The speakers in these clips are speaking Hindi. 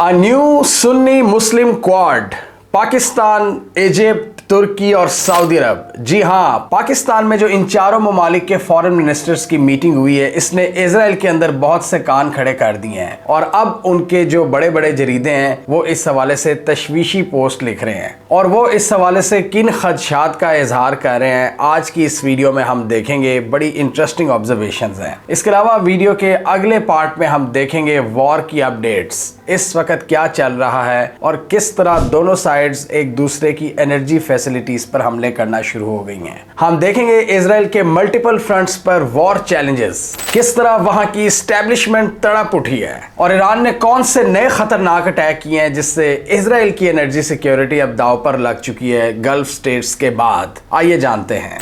A new Sunni Muslim Quad, Pakistan, Egypt, तुर्की और सऊदी अरब। जी हाँ, पाकिस्तान में जो इन चारों ममालिक के फॉरेन मिनिस्टर्स की मीटिंग हुई है, इसने इजराइल के अंदर बहुत से कान खड़े कर दिए हैं और अब उनके जो बड़े बड़े जरीदे हैं वो इस हवाले से तशवीशी पोस्ट लिख रहे हैं और वो इस हवाले से किन खदशात का इजहार कर रहे हैं आज की इस वीडियो में हम देखेंगे। बड़ी इंटरेस्टिंग ऑब्जर्वेशंस हैं। इसके अलावा वीडियो के अगले पार्ट में हम देखेंगे वॉर की अपडेट्स, इस वक्त क्या चल रहा है और किस तरह दोनों साइड्स एक दूसरे की एनर्जी फैसिलिटीज पर हमले करना शुरू हो गई हैं। हम देखेंगे इजराइल के मल्टीपल फ्रंट्स पर वॉर चैलेंजेस, किस तरह वहां की एस्टेब्लिशमेंट तड़प उठी है और ईरान ने कौन से नए खतरनाक अटैक किए हैं जिससे इजराइल की एनर्जी सिक्योरिटी अब दांव पर लग चुकी है गल्फ स्टेट्स के बाद। आइए जानते हैं।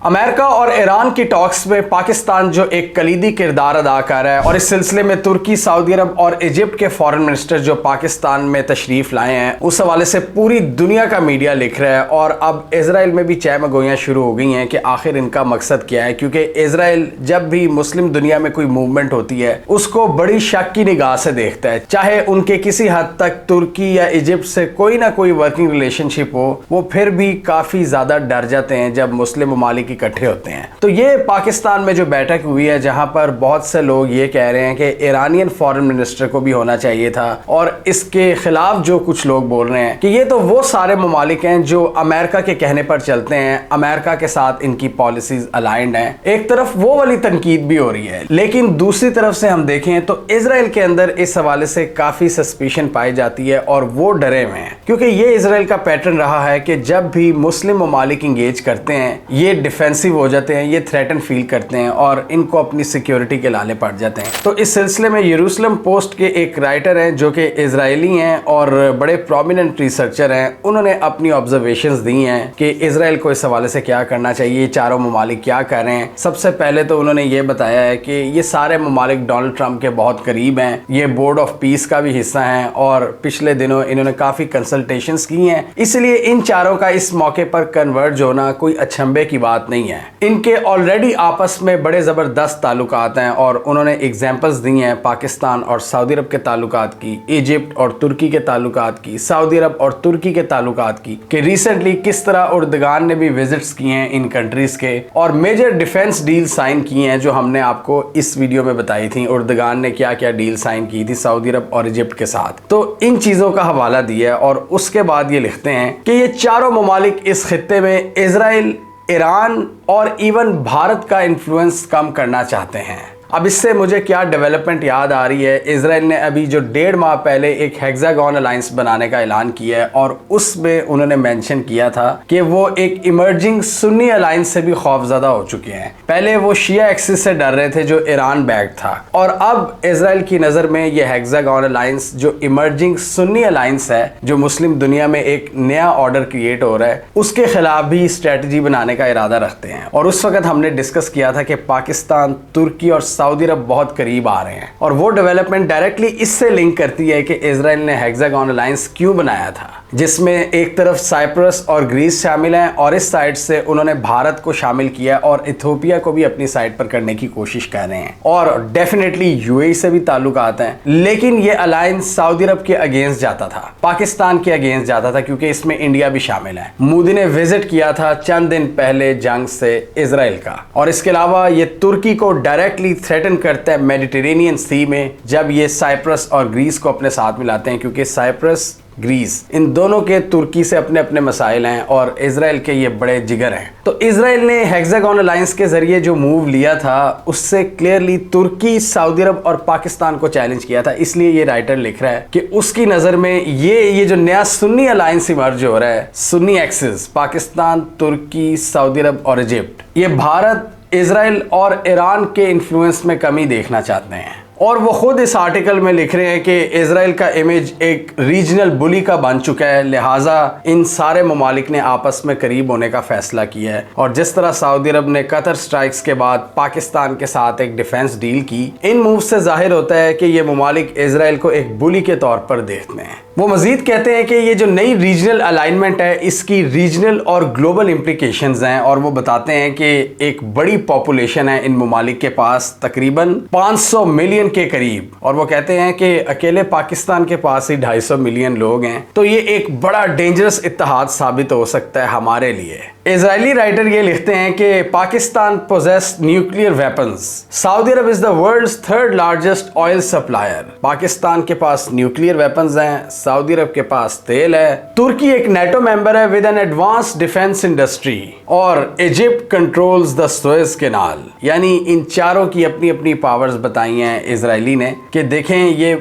अमेरिका और ईरान की टॉक्स में पाकिस्तान जो एक कलीदी किरदार अदा कर रहा है और इस सिलसिले में तुर्की, सऊदी अरब और इजिप्ट के फॉरेन मिनिस्टर जो पाकिस्तान में तशरीफ लाए हैं, उस हवाले से पूरी दुनिया का मीडिया लिख रहा है और अब इजराइल में भी चहमगोइयां शुरू हो गई हैं कि आखिर इनका मकसद क्या है, क्योंकि इजराइल जब भी मुस्लिम दुनिया में कोई मूवमेंट होती है उसको बड़ी शक की निगाह से देखता है। चाहे उनके किसी हद तक तुर्की या इजिप्ट से कोई ना कोई वर्किंग रिलेशनशिप हो, वो फिर भी काफी ज्यादा डर जाते हैं जब मुस्लिम ममालिक इकट्ठे होते हैं। तो ये पाकिस्तान में जो बैठक हुई है जहां पर बहुत से लोग ये कह रहे हैं कि ईरानियन फॉरेन मिनिस्टर को भी होना चाहिए था और इसके खिलाफ जो कुछ लोग बोल रहे हैं कि ये तो वो सारे ममालिक हैं जो अमेरिका के कहने पर चलते हैं, अमेरिका के साथ इनकी पॉलिसीज अलाइंड हैं। एक तरफ वो वाली तनकीद भी हो रही है, लेकिन दूसरी तरफ से हम देखें तो इजराइल के अंदर इस हवाले से काफी सस्पिशन पाई जाती है और वो डरे हुए हैं, क्योंकि ये इजराइल का पैटर्न रहा है कि जब भी मुस्लिम ममालिक इंगेज करते हैं ये डिफेंसिव हो जाते हैं, ये थ्रेटन फील करते हैं और इनको अपनी सिक्योरिटी के लाले पड़ जाते हैं। तो इस सिलसिले में यरूशलेम पोस्ट के एक राइटर हैं जो कि इजरायली हैं और बड़े प्रोमिनेंट रिसर्चर हैं, उन्होंने अपनी ऑब्जर्वेशंस दी हैं कि इजराइल को इस हवाले से क्या करना चाहिए, चारों ममालिक क्या कर रहे हैं। सबसे पहले तो उन्होंने ये बताया है कि ये सारे ममालिक डोनाल्ड ट्रंप के बहुत करीब हैं, ये बोर्ड ऑफ पीस का भी हिस्सा हैं और पिछले दिनों इन्होंने काफ़ी कंसल्टेशंस की हैं, इसलिए इन चारों का इस मौके पर कन्वर्ज होना कोई अचंभे की बात नहीं है। इनके ऑलरेडी आपस में बड़े ज़बरदस्त ताल्लुकात हैं और उन्होंने एग्जांपल्स दी हैं पाकिस्तान और सऊदी अरब के ताल्लुकात की, इजिप्ट और तुर्की के ताल्लुकात की, सऊदी अरब और तुर्की के ताल्लुकात की, कि रिसेंटली किस तरह उर्दगान ने भी विजिट्स किए हैं इन कंट्रीज़ के और मेजर डिफेंस डील साइन किए हैं जो हमने आपको इस वीडियो में बताई थी। उर्दगान ने क्या क्या डील साइन की थी सऊदी अरब और इजिप्ट के साथ, तो इन चीज़ों का हवाला दिया है और उसके बाद ये लिखते हैं कि ये चारों ममालिक इस खित्ते में इजराइल, ईरान और इवन भारत का इन्फ्लुएंस कम करना चाहते हैं। अब इससे मुझे क्या डेवलपमेंट याद आ रही है, इजराइल ने अभी जो 1.5 माह पहले एक हेक्सागन अलायंस बनाने का ऐलान किया है और उसमें उन्होंने मेंशन किया था कि वो एक इमर्जिंग सुन्नी अलायंस से भी खौफजदा हो चुके हैं। पहले वो शिया एक्सिस से डर रहे थे जो ईरान बैक था और अब इजराइल की नज़र में ये हेक्सागन अलायंस जो इमर्जिंग सुन्नी अलायंस है, जो मुस्लिम दुनिया में एक नया ऑर्डर क्रिएट हो रहा है, उसके खिलाफ भी स्ट्रेटजी बनाने का इरादा रखते हैं। और उस वक्त हमने डिस्कस किया था कि पाकिस्तान, तुर्की और सऊदी अरब बहुत करीब आ रहे हैं और वो डेवलपमेंट डायरेक्टली इससे लिंक करती है कि इजराइल ने हेक्सागन अलायंस क्यों बनाया था, जिसमें एक तरफ साइप्रस और ग्रीस शामिल हैं और इस साइड से उन्होंने भारत को शामिल किया और इथियोपिया को भी अपनी साइड पर करने की कोशिश कर रहे हैं और डेफिनेटली यूएई से भी ताल्लुकात हैं। लेकिन ये अलायंस सऊदी अरब के अगेंस्ट जाता था, पाकिस्तान के अगेंस्ट जाता था, क्योंकि इसमें इंडिया भी शामिल है। मोदी ने विजिट किया था चंद दिन पहले जंग से इजराइल का और इसके अलावा ये तुर्की को डायरेक्टली थ्रेटन करता है मेडिटेरेनियन सी में जब ये साइप्रस और ग्रीस को अपने साथ मिलाते हैं, क्योंकि साइप्रस, ग्रीस, इन दोनों के तुर्की से अपने अपने मसाइल हैं और इजराइल के ये बड़े जिगर हैं। तो इजराइल ने हेक्सागन अलायंस के जरिए जो मूव लिया था उससे क्लियरली तुर्की, सऊदी अरब और पाकिस्तान को चैलेंज किया था। इसलिए ये राइटर लिख रहा है कि उसकी नज़र में ये जो नया सुन्नी अलायंस इमर्ज हो रहा है, सुन्नी एक्सिस, पाकिस्तान, तुर्की, सऊदी अरब और इजिप्ट, ये भारत, इजराइल और ईरान के इन्फ्लुएंस में कमी देखना चाहते हैं। और वो खुद इस आर्टिकल में लिख रहे हैं कि इजराइल का इमेज एक रीजनल बुली का बन चुका है, लिहाजा इन सारे ममालिक ने आपस में करीब होने का फैसला किया है। और जिस तरह सऊदी अरब ने कतर स्ट्राइक्स के बाद पाकिस्तान के साथ एक डिफेंस डील की, इन मूव से जाहिर होता है कि ये ममालिक इजराइल को एक बुली के तौर पर देखते हैं। वो मजीद कहते हैं कि ये जो नई रीजनल अलाइनमेंट है इसकी रीजनल और ग्लोबल इम्प्लीकेशंस हैं, और वो बताते हैं कि एक बड़ी पॉपुलेशन है इन ममालिक के पास, तकरीबन 500 मिलियन के करीब, और वो कहते हैं कि अकेले पाकिस्तान के पास ही 250 मिलियन लोग हैं। तो ये एक बड़ा डेंजरस इत्तेहाद साबित हो सकता है हमारे लिए। इजरायली राइटर ये लिखते हैं कि Pakistan possess nuclear weapons, Saudi Arab is the world's third largest oil supplier. Pakistan के पास न्यूक्लियर वेपन्स हैं, सऊदी अरब के पास तेल है, तुर्की एक नेटो मेंबर है with an advance defence industry, और Egypt controls the Suez canal. यानी इन चारों की अपनी अपनी पावर्स बताई हैं इजरायली ने कि देखें ये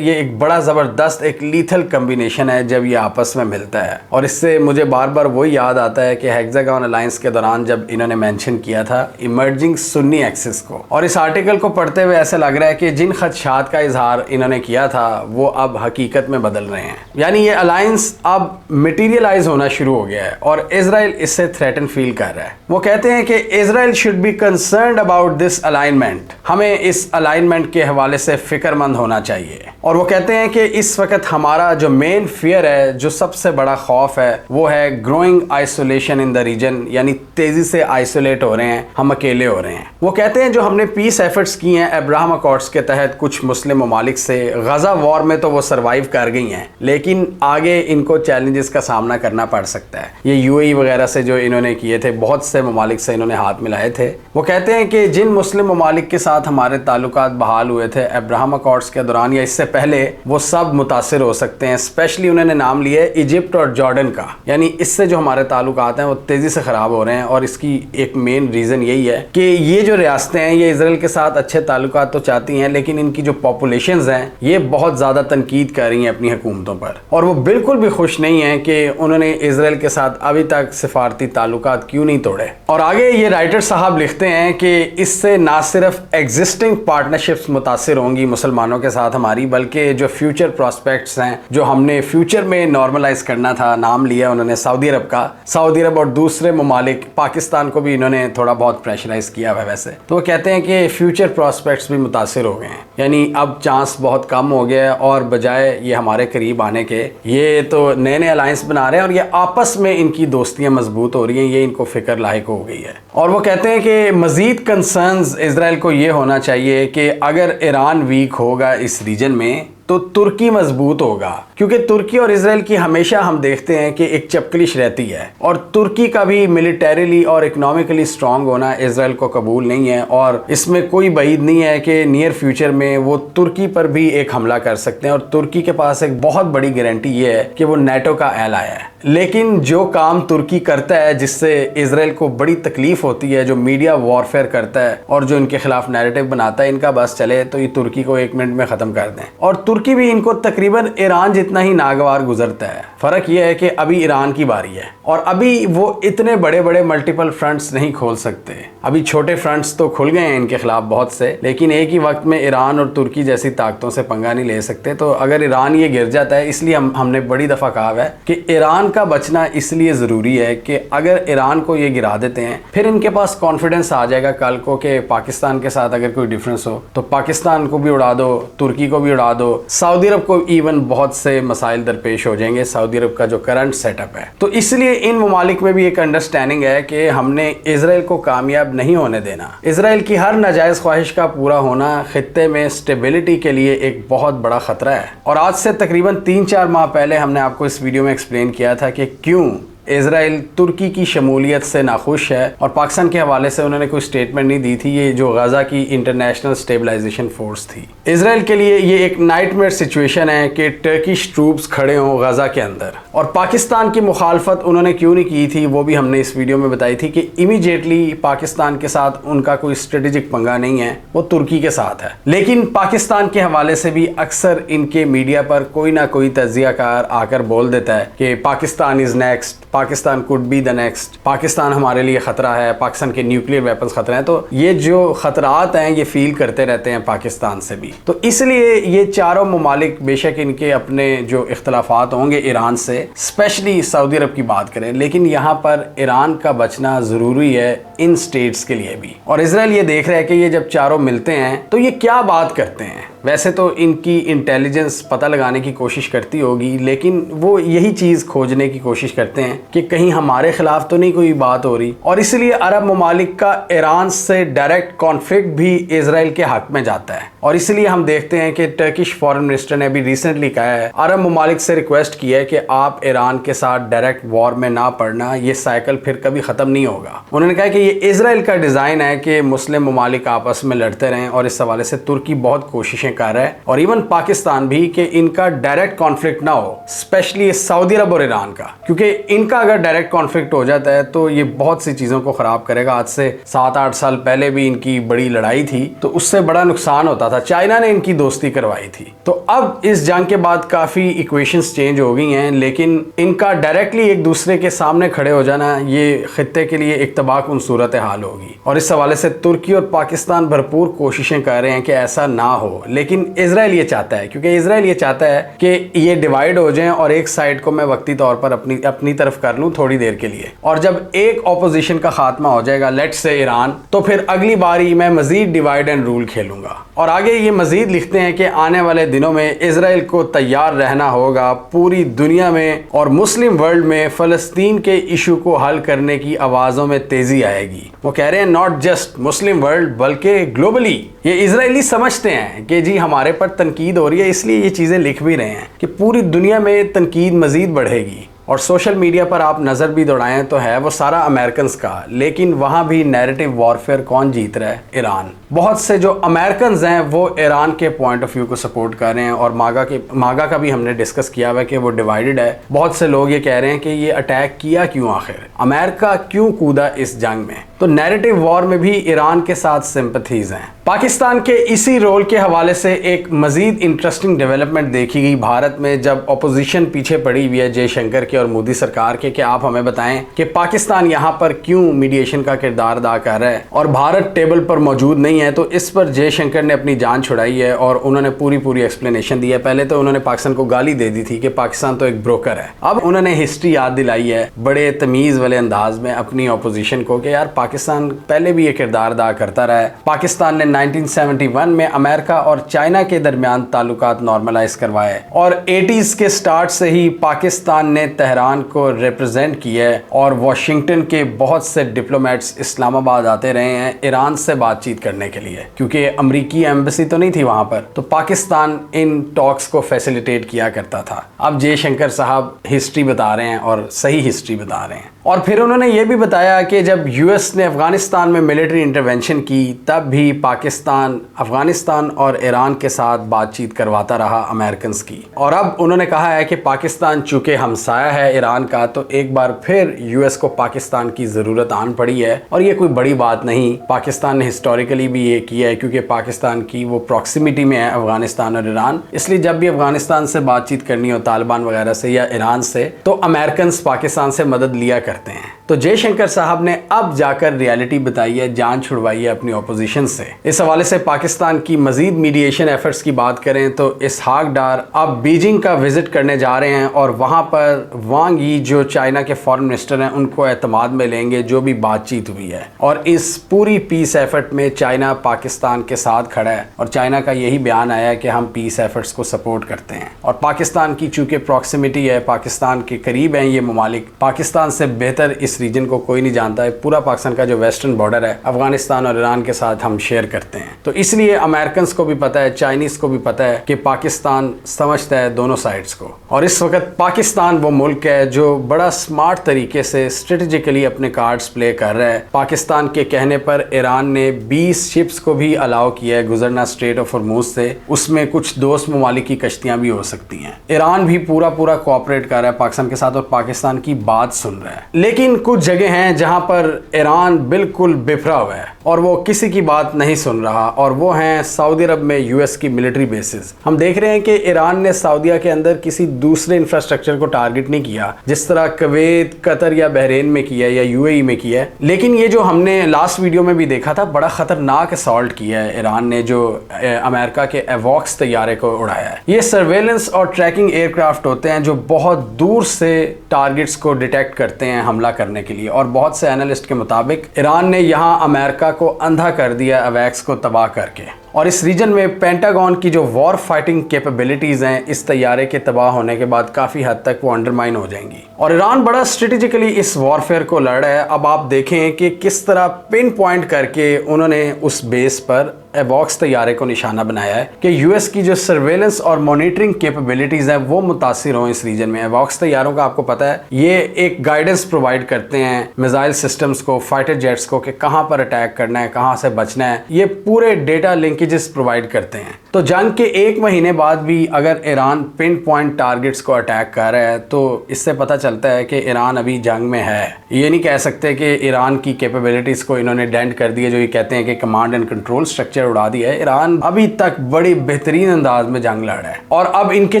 एक बड़ा जबरदस्त एक लीथल कॉम्बिनेशन है जब ये आपस में मिलता है। और इससे मुझे बार बार वही याद आता है कि हेक्सागन अलायंस के दौरान जब इन्होंने मेंशन किया था इमर्जिंग सुन्नी एक्सिस को, और इस आर्टिकल को पढ़ते हुए ऐसा लग रहा है कि जिन खदशात का इजहार इन्होंने किया था वो अब हकीकत में बदल रहे हैं। यानी ये अलायंस अब मटीरियलाइज होना शुरू हो गया है और इजराइल इससे थ्रेटन फील कर रहा है। वो कहते हैं कि Israel should be concerned about this alignment, हमें इस अलाइनमेंट के हवाले से फिक्रमंद होना चाहिए। और वो कहते हैं कि इस वक्त हमारा जो मेन फियर है, जो सबसे बड़ा खौफ है, वो है growing isolation in the region, यानी तेजी से आइसोलेट हो रहे हैं, हम अकेले हो रहे हैं। वो कहते हैं जो हमने पीस एफर्ट्स किए हैं अब्राहम अकॉर्ड्स के तहत कुछ मुस्लिम ममालिक से, गजा वॉर में तो वो सर्वाइव कर गई हैं, लेकिन आगे इनको चैलेंजेस का सामना करना पड़ सकता है। ये यूएई वगैरह से जो इन्होंने किए थे, बहुत से ममालिक से इन्होंने हाथ मिलाए थे। वो कहते हैं कि जिन मुस्लिम ममालिक के साथ हमारे ताल्लुकात बहाल हुए थे अब्राहम अकॉर्ड्स के दौरान या इससे पहले, वो सब मुतासिर हो सकते हैं। स्पेशली उन्होंने नाम लिया है इजिप्ट और जॉर्डन का, यानी इससे जो हमारे ताल्लुकात हैं वो तेजी से खराब हो रहे हैं। और इसकी एक मेन रीजन यही है कि ये जो रियासतें हैं ये इजराइल के साथ अच्छे ताल्लुकात तो चाहती हैं, लेकिन इनकी जो पॉपुलेशंस हैं ये बहुत ज्यादा तनकीद कर रही हैं अपनी हुकूमतों पर, और वो बिल्कुल भी खुश नहीं है कि उन्होंने इजराइल के साथ अभी तक सिफारती ताल्लुकात क्यों नहीं तोड़े। और आगे ये राइटर साहब लिखते हैं कि इससे ना सिर्फ एग्जिस्टिंग पार्टनरशिप्स मुतासिर होंगी मुसलमानों के साथ हमारी, बल्कि जो फ्यूचर प्रॉस्पेक्ट्स हैं, जो हमने फ्यूचर में नॉर्मलाइज करना था, नाम लिया उन्होंने सऊदी अरब का, सऊदी अरब और दूसरे ममालिक, पाकिस्तान को भी इन्होंने थोड़ा बहुत प्रेशराइज किया हुआ है वैसे। तो वो कहते हैं कि फ्यूचर प्रॉस्पेक्ट्स भी मुतासिर हो गए हैं, यानी अब चांस बहुत कम हो गया है, और बजाय ये हमारे करीब आने के ये तो नए नए अलायंस बना रहे हैं, और ये आपस में इनकी दोस्तियां मजबूत हो रही हैं, ये इनको फिक्र लायक हो गई है। और वो कहते हैं कि मजीद कंसर्न्स इजराइल को ये होना चाहिए कि अगर ईरान वीक होगा इस रीजन में तो तुर्की मजबूत होगा, क्योंकि तुर्की और इजराइल की हमेशा हम देखते हैं कि एक चपकलिश रहती है, और तुर्की का भी मिलिटरीली और इकोनॉमिकली स्ट्रांग होना इजराइल को कबूल नहीं है। और इसमें कोई बईद नहीं है कि नियर फ्यूचर में वो तुर्की पर भी एक हमला कर सकते हैं, और तुर्की के पास एक बहुत बड़ी गारंटी ये है कि वो नेटो का एलाय है। लेकिन जो काम तुर्की करता है जिससे इजराइल को बड़ी तकलीफ होती है, जो मीडिया वॉरफेयर करता है और जो इनके खिलाफ नैरेटिव बनाता है, इनका बस चले तो ये तुर्की को 1 मिनट में ख़त्म कर दें। और तुर्की भी इनको तकरीबन ईरान जितना ही नागवार गुजरता है। फ़र्क यह है कि अभी ईरान की बारी है, और अभी वो इतने बड़े बड़े मल्टीपल फ्रंट्स नहीं खोल सकते। अभी छोटे फ्रंट्स तो खुल गए हैं इनके खिलाफ बहुत से, लेकिन एक ही वक्त में ईरान और तुर्की जैसी ताकतों से पंगा नहीं ले सकते। तो अगर ईरान ये गिर जाता है, इसलिए हमने बड़ी दफ़ा कहा है कि ईरान का बचना इसलिए ज़रूरी है कि अगर ईरान को ये गिरा देते हैं, फिर इनके पास कॉन्फिडेंस आ जाएगा कल को कि पाकिस्तान के साथ अगर कोई डिफरेंस हो तो पाकिस्तान को भी उड़ा दो, तुर्की को भी उड़ा दो, सऊदी अरब को इवन बहुत से मसाइल दरपेश हो जाएंगे, सऊदी अरब का जो करंट सेटअप है। तो इसलिए इन ममालिक में भी एक अंडरस्टैंडिंग है कि हमने इजराइल को कामयाब नहीं होने देना। इजराइल की हर नाजायज़ ख्वाहिश का पूरा होना खित्ते में स्टेबिलिटी के लिए एक बहुत बड़ा खतरा है। और आज से तकरीबन 3-4 माह पहले हमने आपको इस वीडियो में एक्सप्लेन किया था कि क्यों इजराइल तुर्की की शमूलियत से नाखुश है, और पाकिस्तान के हवाले से उन्होंने कोई स्टेटमेंट नहीं दी थी। ये जो गजा की इंटरनेशनल स्टेबलाइजेशन फोर्स थी, इजराइल के लिए ये एक नाइटमेयर सिचुएशन है कि टर्किश ट्रूप्स खड़े हों गजा के अंदर। और पाकिस्तान की मुखालफत उन्होंने क्यों नहीं की थी वो भी हमने इस वीडियो में बताई थी कि इमीडिएटली पाकिस्तान के साथ उनका कोई स्ट्रेटेजिक पंगा नहीं है, वो तुर्की के साथ है। लेकिन पाकिस्तान के हवाले से भी अक्सर इनके मीडिया पर कोई ना कोई तज्जियाकार आकर बोल देता है कि Pakistan is next, Pakistan could be the next, Pakistan हमारे लिए खतरा है, पाकिस्तान के न्यूक्लियर वेपन्स खतरा है। तो ये जो खतरात हैं ये फील करते रहते हैं पाकिस्तान से भी। तो इसलिए ये चारों ममालिक बेशक इनके अपने जो इख्तलाफात होंगे ईरान से, स्पेशली सऊदी अरब की बात करें, लेकिन यहाँ पर ईरान का बचना ज़रूरी है इन स्टेट्स के लिए भी। और इजराइल ये देख रहा है कि ये जब चारों मिलते हैं तो ये क्या बात करते हैं। वैसे तो इनकी इंटेलिजेंस पता लगाने की कोशिश करती होगी, लेकिन वो यही चीज़ खोजने की कोशिश करते हैं कि कहीं हमारे खिलाफ तो नहीं कोई बात हो रही। और इसलिए अरब ममालिक का ईरान से डायरेक्ट कॉन्फ्लिक्ट भी इजराइल के हक में जाता है। और इसलिए हम देखते हैं कि टर्किश फॉरेन मिनिस्टर ने अभी रिसेंटली कहा है, अरब ममालिक से रिक्वेस्ट की है कि आप ईरान के साथ डायरेक्ट वॉर में ना पड़ना, ये साइकिल फिर कभी ख़त्म नहीं होगा। उन्होंने कहा कि ये इजराइल का डिज़ाइन है कि मुस्लिम ममालिक आपस में लड़ते रहें, और इस हवाले से तुर्की बहुत कोशिशें कर रहा है, और इवन पाकिस्तान भी, कि इनका डायरेक्ट कॉन्फ्लिक्ट ना हो, स्पेशली सऊदी अरब और ईरान का, क्योंकि इनका अगर डायरेक्ट कॉन्फ्लिक्ट हो जाता है तो ये बहुत सी चीज़ों को ख़राब करेगा। आज से 7-8 साल पहले भी इनकी बड़ी लड़ाई थी तो उससे बड़ा नुकसान होता था, चाइना ने इनकी दोस्ती करवाई थी। तो अब इस जंग के बाद काफ़ी इक्वेशंस चेंज हो गई हैं, लेकिन इनका डायरेक्टली एक दूसरे के सामने खड़े हो जाना ये खित्ते के लिए एक तबाहकुन सूरत हाल होगी। और इस हवाले से तुर्की और पाकिस्तान भरपूर कोशिशें कर रहे हैं कि ऐसा ना हो, लेकिन इजराइल ये चाहता है, क्योंकि इजराइल ये चाहता है कि ये डिवाइड हो जाएं और एक साइड को मैं वक्ती तौर पर अपनी तरफ कर लूं थोड़ी देर के लिए, और जब एक ऑपोजिशन का खात्मा हो जाएगा, लेट्स से ईरान, तो फिर अगली बारी मैं मजीद डिवाइड एंड रूल खेलूंगा। और आगे ये मजीद लिखते हैं कि आने वाले दिनों में इजराइल को तैयार रहना होगा पूरी दुनिया में और मुस्लिम वर्ल्ड में फ़लस्तीन के इशू को हल करने की आवाज़ों में तेज़ी आएगी। वो कह रहे हैं नॉट जस्ट मुस्लिम वर्ल्ड बल्कि ग्लोबली। ये इजरायली समझते हैं कि जी हमारे पर तनकीद हो रही है, इसलिए ये चीज़ें लिख भी रहे हैं कि पूरी दुनिया में तनकीद मज़ीद बढ़ेगी। और सोशल मीडिया पर आप नज़र भी दौड़ाएं तो है वो सारा अमेरिकन्स का, लेकिन वहाँ भी नैरेटिव वॉरफेयर कौन जीत रहा है? ईरान। बहुत से जो अमेरिकन्स हैं वो ईरान के पॉइंट ऑफ व्यू को सपोर्ट कर रहे हैं, और मागा का भी हमने डिस्कस किया हुआ है कि वो डिवाइडेड है। बहुत से लोग ये कह रहे हैं कि ये अटैक किया क्यों, आखिर अमेरिका क्यों कूदा इस जंग में। तो नैरेटिव वॉर में भी ईरान के साथ सिंपथीज हैं। पाकिस्तान के इसी रोल के हवाले से एक मजीद इंटरेस्टिंग डेवलपमेंट देखी गई भारत में, जब अपोजिशन पीछे पड़ी हुई है जयशंकर के और मोदी सरकार के, कि आप हमें बताएं कि पाकिस्तान यहाँ पर क्यों मीडिएशन का किरदार अदा कर रहा है और भारत टेबल पर मौजूद नहीं है। तो इस पर जयशंकर ने अपनी जान छुड़ाई है और उन्होंने पूरी एक्सप्लेनेशन दी है। पहले तो उन्होंने पाकिस्तान को गाली दे दी थी कि पाकिस्तान तो एक ब्रोकर है। अब उन्होंने हिस्ट्री याद दिलाई है बड़े तमीज़ वाले अंदाज में अपनी अपोजिशन को कि यार पाकिस्तान पहले भी ये किरदार अदा करता रहा है। पाकिस्तान ने 1971 में अमेरिका और चाइना के दरमियान ताल्लुकात नॉर्मलाइज करवाए, और 80s के स्टार्ट से ही पाकिस्तान ने तेहरान को रिप्रेजेंट किया है, और वॉशिंगटन के बहुत से डिप्लोमेट्स इस्लामाबाद आते रहे हैं ईरान से बातचीत करने के लिए, क्योंकि अमरीकी एम्बेसी तो नहीं थी वहां पर, तो पाकिस्तान इन टॉक्स को फैसिलिटेट किया करता था। अब जयशंकर साहब हिस्ट्री बता रहे हैं और सही हिस्ट्री बता रहे हैं। और फिर उन्होंने ये भी बताया कि जब यूएस ने अफगानिस्तान में मिलिट्री इंटरवेंशन की तब भी पाकिस्तान अफगानिस्तान और ईरान के साथ बातचीत करवाता रहा अमेरिकन्स की। और अब उन्होंने कहा है कि पाकिस्तान चूंकि हमसाया है ईरान का, तो एक बार फिर यूएस को पाकिस्तान की ज़रूरत आन पड़ी है। और ये कोई बड़ी बात नहीं, पाकिस्तान ने हिस्टोरिकली भी ये किया है, क्योंकि पाकिस्तान की वो प्रॉक्सिमिटी में है अफगानिस्तान और ईरान, इसलिए जब भी अफगानिस्तान से बातचीत करनी हो तालिबान वगैरह से या ईरान से, तो अमेरिकन्स पाकिस्तान से मदद लिया करते हैं। तो जयशंकर साहब ने अब जाकर रियलिटी बताई है, जान छुड़वाई है अपनी ऑपोजिशन से। इस हवाले से पाकिस्तान की मजीद मीडिएशन एफर्ट्स की बात करें तो इसहाक डार अब बीजिंग का विजिट करने जा रहे हैं, और वहां पर वांग यी जो चाइना के फॉरेन मिनिस्टर हैं उनको एतमाद में लेंगे जो भी बातचीत हुई है। और इस पूरी पीस एफर्ट में चाइना पाकिस्तान के साथ खड़ा है, और चाइना का यही बयान आया है कि हम पीस एफर्ट्स को सपोर्ट करते हैं। और पाकिस्तान की चूंकि प्रॉक्सिमिटी है, पाकिस्तान के करीब हैं ये ममालिक, पाकिस्तान से बेहतर इस रीजन को कोई नहीं जानता है। पूरा पाकिस्तान का जो वेस्टर्न बॉर्डर है अफगानिस्तान और ईरान के साथ हम शेयर करते हैं। तो इसलिए अमेरिकन्स को भी पता है, चाइनीज को भी पता है कि पाकिस्तान समझता है दोनों साइड्स को। और इस वक्त पाकिस्तान वो मुल्क है जो बड़ा स्मार्ट तरीके से स्ट्रेटेजिकली अपने कार्ड्स प्ले कर रहा है। पाकिस्तान के कहने पर ईरान ने 20 शिप्स को भी अलाउ किया है गुजरना स्ट्रेट ऑफ हॉर्मुज से, उसमें कुछ दोस्त ममालिक की कश्तियां भी हो सकती हैं। ईरान भी पूरा कोऑपरेट कर रहा है पाकिस्तान के साथ और पाकिस्तान की बात सुन रहा है। लेकिन कुछ जगह हैं जहां पर ईरान बिल्कुल बिफरा हुआ है और वो किसी की बात नहीं सुन रहा, और वो हैं सऊदी अरब में यूएस की मिलिट्री बेसिस। हम देख रहे हैं कि ईरान ने सऊदीया के अंदर किसी दूसरे इंफ्रास्ट्रक्चर को टारगेट नहीं किया जिस तरह कुवैत, कतर या बहरीन में किया या यूएई में किया है, लेकिन ये जो हमने लास्ट वीडियो में भी देखा था, बड़ा खतरनाक असॉल्ट किया है ईरान ने जो अमेरिका के एवॉक्स तैयारे को उड़ाया है। ये सर्वेलेंस और ट्रैकिंग एयरक्राफ्ट होते हैं जो बहुत दूर से टारगेट्स को डिटेक्ट करते हैं हमला करने के लिए, और बहुत से एनालिस्ट के मुताबिक ईरान ने यहाँ अमेरिका को अंधा कर दिया अवैक्स को तबाह करके, और इस रीजन में पेंटागन की जो वॉर फाइटिंग कैपेबिलिटीज हैं इस तैयारे के तबाह होने के बाद काफ़ी हद तक वो अंडरमाइन हो जाएंगी। और ईरान बड़ा स्ट्रेटेजिकली इस वॉरफेयर को लड़ रहा है। अब आप देखें कि किस तरह पिन पॉइंट करके उन्होंने उस बेस पर एवॉक्स तैयारे को निशाना बनाया है कि यूएस की जो सर्वेलेंस और मॉनिटरिंग कैपेबिलिटीज हैं वो मुतासिर हों इस रीजन में। एवॉक्स तैयारों का आपको पता है ये एक गाइडेंस प्रोवाइड करते हैं मिसाइल सिस्टम्स को, फाइटर जेट्स को, कि कहां पर अटैक करना है, कहां से बचना है। ये पूरे डेटा लिंकेजेस प्रोवाइड करते हैं। तो जंग के 1 महीने बाद भी अगर ईरान पिन पॉइंट टारगेट्स को अटैक कर रहा है तो इससे पता चलता है कि ईरान अभी जंग में है। ये नहीं कह सकते कि ईरान की कैपेबिलिटीज को इन्होंने डेंट कर दिया, जो ये कहते हैं कि कमांड एंड कंट्रोल स्ट्रक्चर उड़ा दिया है। ईरान अभी तक बड़ी बेहतरीन अंदाज में जंग लड़ रहा है, और अब इनके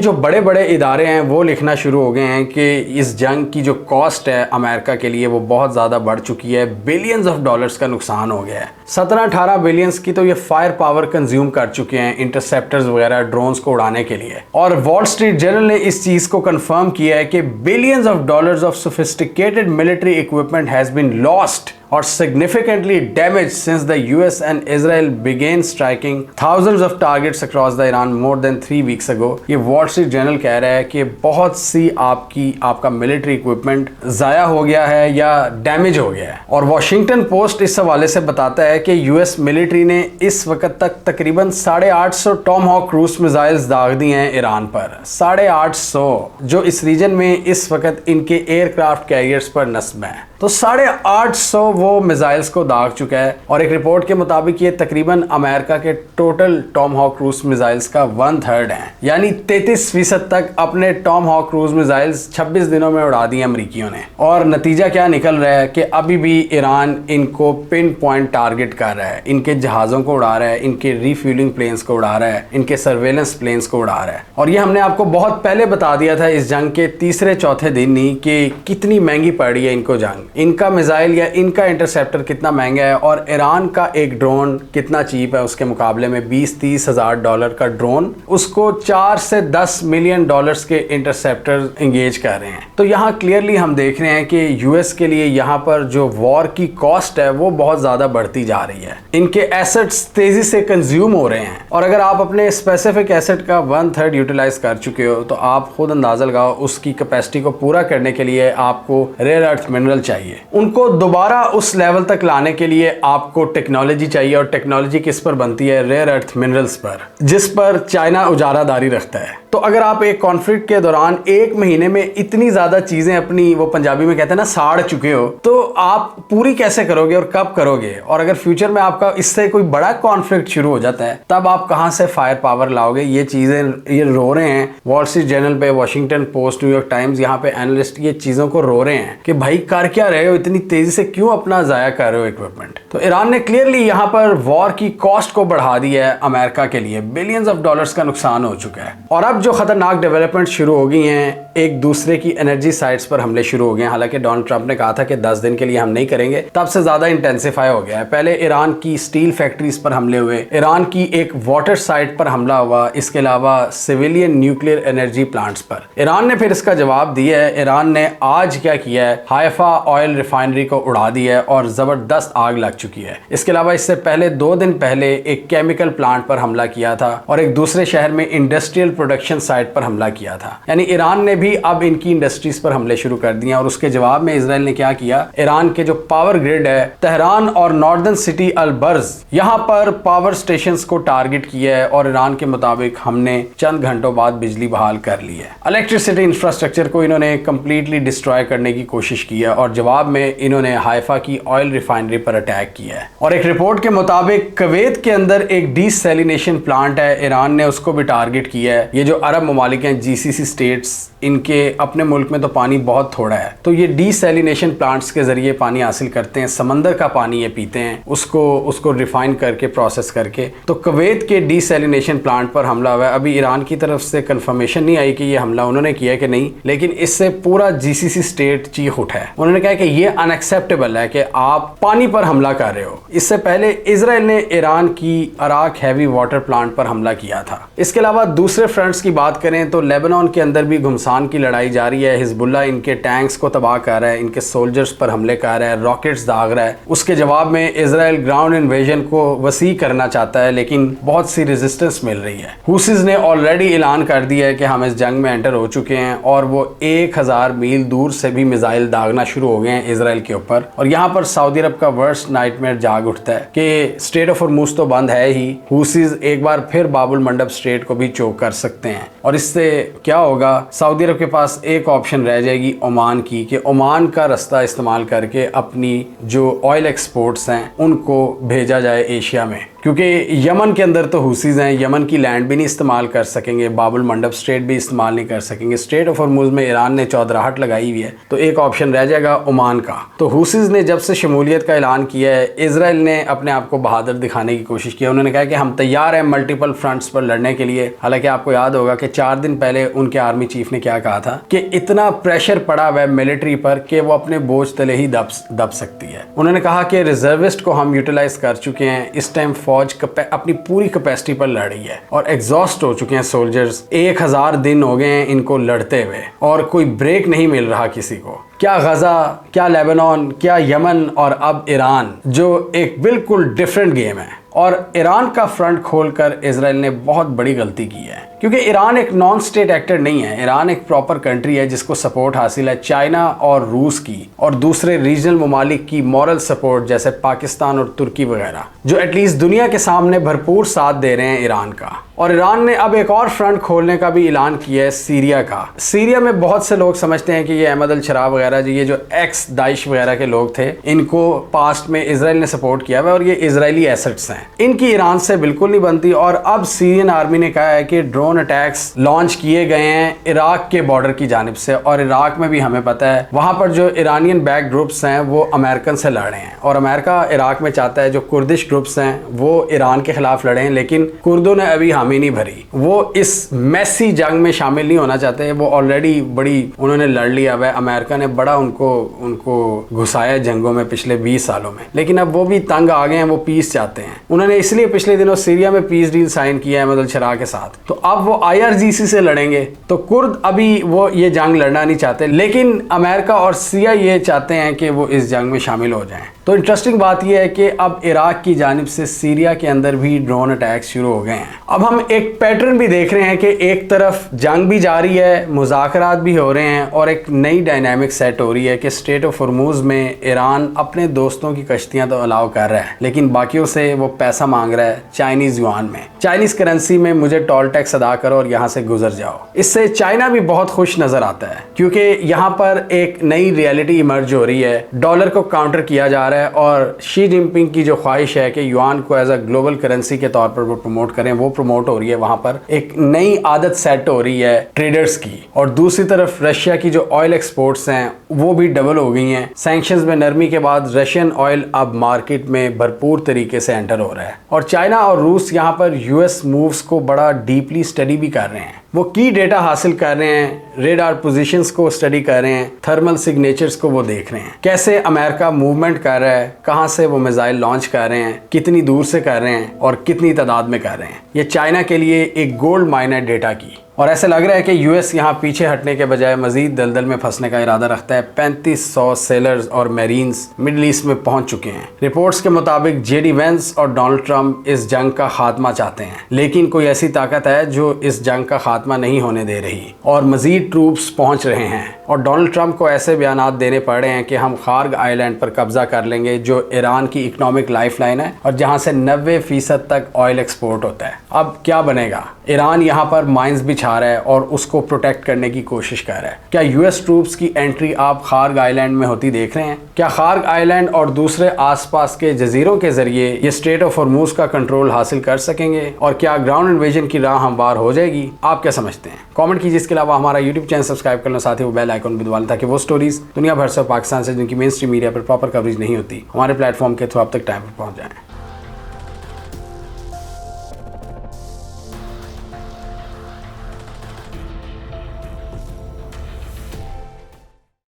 जो बड़े बड़े इदारे हैं वो लिखना शुरू हो गए हैं कि इस जंग की जो कॉस्ट है अमेरिका के लिए वो बहुत ज़्यादा बढ़ चुकी है। बिलियंस ऑफ डॉलर्स का नुकसान हो गया है। 17-18 बिलियंस की तो ये फायर पावर कंज्यूम कर चुके हैं इंटरसेप्टर्स वगैरह ड्रोन्स को उड़ाने के लिए। और वॉल स्ट्रीट जर्नल ने इस चीज़ को कंफर्म किया है कि billions of dollars of sophisticated military equipment has been lost or significantly damaged since the US and Israel began striking thousands of targets across the Iran more than 3 weeks ago। ये वॉल स्ट्रीट जर्नल कह रहा है कि बहुत सी आपका मिलिट्री इक्विपमेंट ज़ाया हो गया है या डैमेज हो गया है। और वॉशिंगटन पोस्ट इस हवाले से बताता है कि यूएस मिलिट्री ने इस वक्त तक तकरीबन 850 टॉमहॉक क्रूज मिसाइल्स दाग दिए हैं ईरान पर। 850 जो इस रीजन में इस वक्त इनके एयरक्राफ्ट कैरियर्स पर नस्ब है। तो 850 वो मिसाइल्स को दाग चुका है, और एक रिपोर्ट के मुताबिक ये तकरीबन अमेरिका के टोटल टॉमहॉक क्रूज मिसाइल्स का 1/3 है। यानी 33% तक अपने टॉमहॉक क्रूज मिसाइल्स 26 दिनों में उड़ा दिए अमरीकियों ने। और नतीजा क्या निकल रहा है कि अभी भी ईरान इनको पिन पॉइंट टारगेट कर रहा है। इनके जहाज़ों को उड़ा रहा है, इनके रिफ्यूलिंग प्लेन्स को उड़ा रहा है, इनके सर्वेलेंस प्लेन्स को उड़ा रहा है। और ये हमने आपको बहुत पहले बता दिया था इस जंग के 3-4 दिन ही कि कितनी महंगी पड़ रही है इनको जंग। इनका मिसाइल या इनका इंटरसेप्टर कितना महंगा है, और ईरान का एक ड्रोन कितना चीप है उसके मुकाबले में। 20-30 हज़ार डॉलर का ड्रोन उसको 4 से 10 मिलियन डॉलर्स के इंटरसेप्टर इंगेज कर रहे हैं। तो यहाँ क्लियरली हम देख रहे हैं कि यूएस के लिए यहाँ पर जो वॉर की कॉस्ट है वो बहुत ज़्यादा बढ़ती जा रही है। इनके एसेट्स तेज़ी से कंज्यूम हो रहे हैं, और अगर आप अपने स्पेसिफिक एसेट का 1/3 यूटिलाइज कर चुके हो तो आप खुद अंदाजा लगाओ उसकी कैपेसिटी को पूरा करने के लिए आपको रेयर अर्थ मिनरल चाहिए। उनको दोबारा उस लेवल तक लाने के लिए आपको टेक्नोलॉजी चाहिए, और टेक्नोलॉजी किस पर बनती है? रेयर अर्थ मिनरल्स पर, जिस पर चाइना उजारादारी रखता है। तो अगर आप एक कॉन्फ्लिक्ट के दौरान 1 महीने में इतनी ज्यादा चीजें अपनी, वो पंजाबी में कहते हैं ना, साड़ चुके हो, तो आप पूरी कैसे करोगे और कब करोगे? और अगर फ्यूचर में आपका इससे कोई बड़ा कॉन्फ्लिक्ट शुरू हो जाता है तब आप कहां से फायर पावर लाओगे? ये चीजें ये रो रहे हैं वॉल स्ट्रीट जर्नल पे, वॉशिंगटन पोस्ट, न्यूयॉर्क टाइम्स, यहाँ पे एनालिस्ट ये चीजों को रो रहे हैं कि भाई कर क्या रहे हो, इतनी तेजी से क्यों अपना जाया कर रहे हो इक्विपमेंट। तो ईरान ने क्लियरली यहाँ पर वॉर की कॉस्ट को बढ़ा दी है अमेरिका के लिए। बिलियंस ऑफ डॉलर्स का नुकसान हो चुका है। और अब जो खतरनाक डेवलपमेंट शुरू हो गई हैं, एक दूसरे की एनर्जी साइट्स पर हमले शुरू हो गए हैं। हालांकि डोनाल्ड ट्रंप ने कहा था कि 10 दिन के लिए हम नहीं करेंगे, तब से ज्यादा इंटेंसिफाई हो गया है। पहले ईरान की स्टील फैक्ट्रीज पर हमले हुए, ईरान की एक वाटर साइट पर हमला हुआ, इसके अलावा सिविलियन न्यूक्लियर एनर्जी प्लांट्स पर। ईरान ने फिर इसका जवाब दिया है। ईरान ने आज क्या किया है, हाइफा ऑयल रिफाइनरी को उड़ा दिया है और जबरदस्त आग लग चुकी है। इसके अलावा इससे पहले 2 दिन पहले एक केमिकल प्लांट पर हमला किया था और एक दूसरे शहर में इंडस्ट्रियल प्रोडक्शन साइट पर हमला किया था। यानी ईरान ने भी अब इनकी इंडस्ट्रीज पर हमले शुरू कर दिए। और उसके जवाब में इजराइल ने क्या किया, ईरान के जो पावर ग्रिड है तेहरान और नॉर्दर्न सिटी अल बर्ज, यहाँ पर पावर स्टेशंस को टारगेट किया है और ईरान के मुताबिक हमने चंद घंटों बाद बिजली बहाल कर ली है। इलेक्ट्रिसिटी इंफ्रास्ट्रक्चर को इन्होंने कंप्लीटली डिस्ट्रॉय करने की कोशिश की है और जवाब में इन्होंने हाइफा की ऑयल रिफाइनरी पर अटैक किया है। और एक रिपोर्ट के मुताबिक कुवैत के अंदर एक डीसैलिनेशन प्लांट है, ईरान ने उसको भी टारगेट किया है। ये जो अरब ममालिक हैं, जीसीसी स्टेट्स, इनके अपने मुल्क में तो पानी बहुत थोड़ा है, तो ये डीसैलिनेशन प्लांट्स के ज़रिए पानी हासिल करते हैं, समंदर का पानी ये पीते हैं, उसको रिफाइन करके प्रोसेस करके। तो कुवैत के डीसैलिनेशन प्लांट पर हमला हुआ है। अभी ईरान की तरफ से कंफर्मेशन नहीं आई कि ये हमला उन्होंने किया है कि नहीं, लेकिन इससे पूरा जीसीसी स्टेट चीख उठा है। उन्होंने कहा कि ये अनएक्सेप्टेबल है कि आप पानी पर हमला कर रहे हो। इससे पहले इजराइल ने ईरान की अराक हैवी वाटर प्लांट पर हमला किया था। इसके अलावा दूसरे फ्रंट्स की बात करें तो लेबनान के अंदर भी घुमसान की लड़ाई जारी है। हिजबुल्लाह इनके टैंक्स को तबाह कर रहा है, इनके सोल्जर्स पर हमले कर रहा है, रॉकेट्स दाग रहा है। उसके जवाब में इजराइल ग्राउंड इन्वेजन को वसी करना चाहता है, लेकिन बहुत सी रेजिस्टेंस मिल रही है। हुसीज ने ऑलरेडी ऐलान कर दिया है कि हम इस जंग में एंटर हो चुके हैं और वो 1000 मील दूर से भी मिसाइल दागना शुरू हो गए हैं इजराइल के ऊपर। और यहाँ पर सऊदी अरब का वर्स्ट नाइटमेयर जाग उठता है कि स्ट्रेट ऑफ हॉर्मुज तो बंद है ही, हुसीज एक बार फिर बाबुल मंडब स्ट्रेट को भी चोक कर सकते हैं। और इससे क्या होगा, सऊदी अरब के पास एक ऑप्शन रह जाएगी ओमान की, कि ओमान का रास्ता इस्तेमाल करके अपनी जो ऑयल एक्सपोर्ट्स हैं उनको भेजा जाए एशिया में, क्योंकि यमन के अंदर तो हुसीज हैं, यमन की लैंड भी नहीं इस्तेमाल कर सकेंगे, बाबुल मंडब स्ट्रेट भी इस्तेमाल नहीं कर सकेंगे। स्ट्रेट ऑफ हॉर्मुज में ईरान ने चौधराहट लगाई हुई है, तो एक ऑप्शन रह जाएगा ओमान का। तो हुसीज ने जब से शमूलियत का ऐलान किया है, इजराइल ने अपने आप को बहादुर दिखाने की कोशिश की। उन्होंने कहा कि हम तैयार हैं मल्टीपल फ्रंट्स पर लड़ने के लिए। हालांकि आपको याद होगा कि 4 दिन पहले उनके आर्मी चीफ ने क्या कहा था कि इतना प्रेशर पड़ा हुआ है मिलिट्री पर कि वो अपने बोझ तले ही दब सकती है। उन्होंने कहा कि रिजर्विस्ट को हम यूटिलाइज कर चुके हैं, इस टाइम फौज अपनी पूरी कैपेसिटी पर लड़ रही है और एग्जॉस्ट हो चुके हैं सोल्जर्स। 1000 दिन हो गए हैं इनको लड़ते हुए और कोई ब्रेक नहीं मिल रहा किसी को। क्या गजा, क्या लेबनान, क्या यमन और अब ईरान, जो एक बिल्कुल डिफरेंट गेम है। और ईरान का फ्रंट खोलकर इजराइल ने बहुत बड़ी गलती की है, क्योंकि ईरान एक नॉन स्टेट एक्टर नहीं है। ईरान एक प्रॉपर कंट्री है जिसको सपोर्ट हासिल है चाइना और रूस की और दूसरे रीजनल ममालिक की मॉरल सपोर्ट, जैसे पाकिस्तान और तुर्की वगैरह, जो एटलीस्ट दुनिया के सामने भरपूर साथ दे रहे हैं ईरान का। और ईरान ने अब एक और फ्रंट खोलने का भी ऐलान किया है, सीरिया का। सीरिया में बहुत से लोग समझते हैं कि ये अहमद अल शराब वगैरह, ये जो एक्स दाइश वगैरह के लोग थे, इनको पास्ट में इजराइल ने सपोर्ट किया हुआ और ये इजरायली एसेट्स हैं। इनकी ईरान से बिल्कुल नहीं बनती। और अब सीरियन आर्मी ने कहा है कि ड्रोन अटैक्स लॉन्च किए गए हैं इराक के बॉर्डर की जानिब से, और इराक में भी हमें पता है वहां पर जो ईरानियन बैक ग्रुप्स हैं वो अमेरिकन से लड़ रहे हैं, और अमेरिका इराक में चाहता है जो कुर्दिश ग्रुप्स हैं वो ईरान के खिलाफ लड़े हैं, लेकिन कुर्दों ने अभी हामी नहीं भरी। वो इस मैसी जंग में शामिल नहीं होना चाहते। वो ऑलरेडी बड़ी उन्होंने लड़ लिया हुआ है, अमेरिका ने बड़ा उनको घुसाया जंगों में पिछले 20 सालों में, लेकिन अब वो भी तंग आ गए हैं, वो पीस चाहते हैं। उन्होंने इसलिए पिछले दिनों सीरिया में पीस डील साइन किया है अहमद अल शरा के साथ, तो अब वो IRGC से लड़ेंगे। तो कुर्द अभी वो ये जंग लड़ना नहीं चाहते, लेकिन अमेरिका और सीरिया ये चाहते हैं कि वो इस जंग में शामिल हो जाएं। तो इंटरेस्टिंग बात यह है कि अब इराक की जानिब से सीरिया के अंदर भी ड्रोन अटैक शुरू हो गए हैं। अब हम एक पैटर्न भी देख रहे हैं कि एक तरफ जंग भी जारी है, मुज़ाकरात भी हो रहे हैं, और एक नई डायनामिक सेट हो रही है कि स्ट्रेट ऑफ हॉर्मुज में ईरान अपने दोस्तों की कश्तियां तो अलाउ कर रहा है, लेकिन बाकियों से वो पैसा मांग रहा है चाइनीज युआन में, चाइनीज करेंसी में, मुझे टोल टैक्स अदा करो और यहाँ से गुजर जाओ। इससे चाइना भी बहुत खुश नजर आता है, क्योंकि यहाँ पर एक नई रियलिटी इमर्ज हो रही है। डॉलर को काउंटर किया जा रहा है और शी जिनपिंग की जो ख्वाहिश है कि युआन को एज अ ग्लोबल करेंसी के तौर पर वो प्रमोट करें, वो प्रमोट हो रही है। वहां पर एक नई आदत सेट हो रही है ट्रेडर्स की। और दूसरी तरफ रशिया की जो ऑयल एक्सपोर्ट्स हैं वो भी डबल हो गई हैं। सैंक्शंस में नरमी के बाद रशियन ऑयल अब मार्केट में भरपूर तरीके से एंटर हो रहा है, और चाइना और रूस यहाँ पर यूएस मूव्स को बड़ा डीपली स्टडी भी कर रहे हैं। वो की डेटा हासिल कर रहे हैं, रेडार पोजीशंस को स्टडी कर रहे हैं, थर्मल सिग्नेचर्स को वो देख रहे हैं, कैसे अमेरिका मूवमेंट कर रहा है, कहां से वो मिसाइल लॉन्च कर रहे हैं, कितनी दूर से कर रहे हैं और कितनी तादाद में कर रहे हैं। ये चाइना के लिए एक गोल्ड माइन है डेटा की, और ऐसा लग रहा है कि यूएस यहाँ पीछे हटने के बजाय मजीद दलदल में फंसने का इरादा रखता है। 3500 सेलर्स और मेरीन्स मिडल ईस्ट में पहुंच चुके हैं। रिपोर्ट्स के मुताबिक JD वेंस और डोनाल्ड ट्रंप इस जंग का खात्मा चाहते हैं, लेकिन कोई ऐसी ताकत है जो इस जंग का खात्मा नहीं होने दे रही, और मजीद ट्रूप्स पहुंच रहे हैं। और डोनाल्ड ट्रंप को ऐसे बयानात देने पड़ रहे हैं कि हम खार्ग आइलैंड पर कब्जा कर लेंगे, जो ईरान की इकोनॉमिक लाइफलाइन है और जहां से 90% तक ऑयल एक्सपोर्ट होता है। अब क्या बनेगा? ईरान यहां पर माइंस बिछा रहा है और उसको प्रोटेक्ट करने की कोशिश कर रहा है। क्या यूएस ट्रूप्स की एंट्री आप खार्ग आइलैंड में होती देख रहे हैं? क्या खार्ग आइलैंड और दूसरे आसपास के जजीरों के जरिए ये स्ट्रेट ऑफ हॉर्मूज का कंट्रोल हासिल कर सकेंगे? और क्या ग्राउंड इन्वेजन की राह हमवार हो जाएगी? आप क्या समझते हैं? कमेंट कीजिए। इसके अलावा हमारा यूट्यूब चैनल सब्सक्राइब करना, साथ ही वो बेल आइकन भी दबा लें ताकि वो स्टोरीज दुनिया भर से पाकिस्तान से जिनकी मेन स्ट्रीम मीडिया पर प्रॉपर कवरेज नहीं होती हमारे प्लेटफॉर्म के थ्रू आप तक टाइम पर पहुंच जाएं।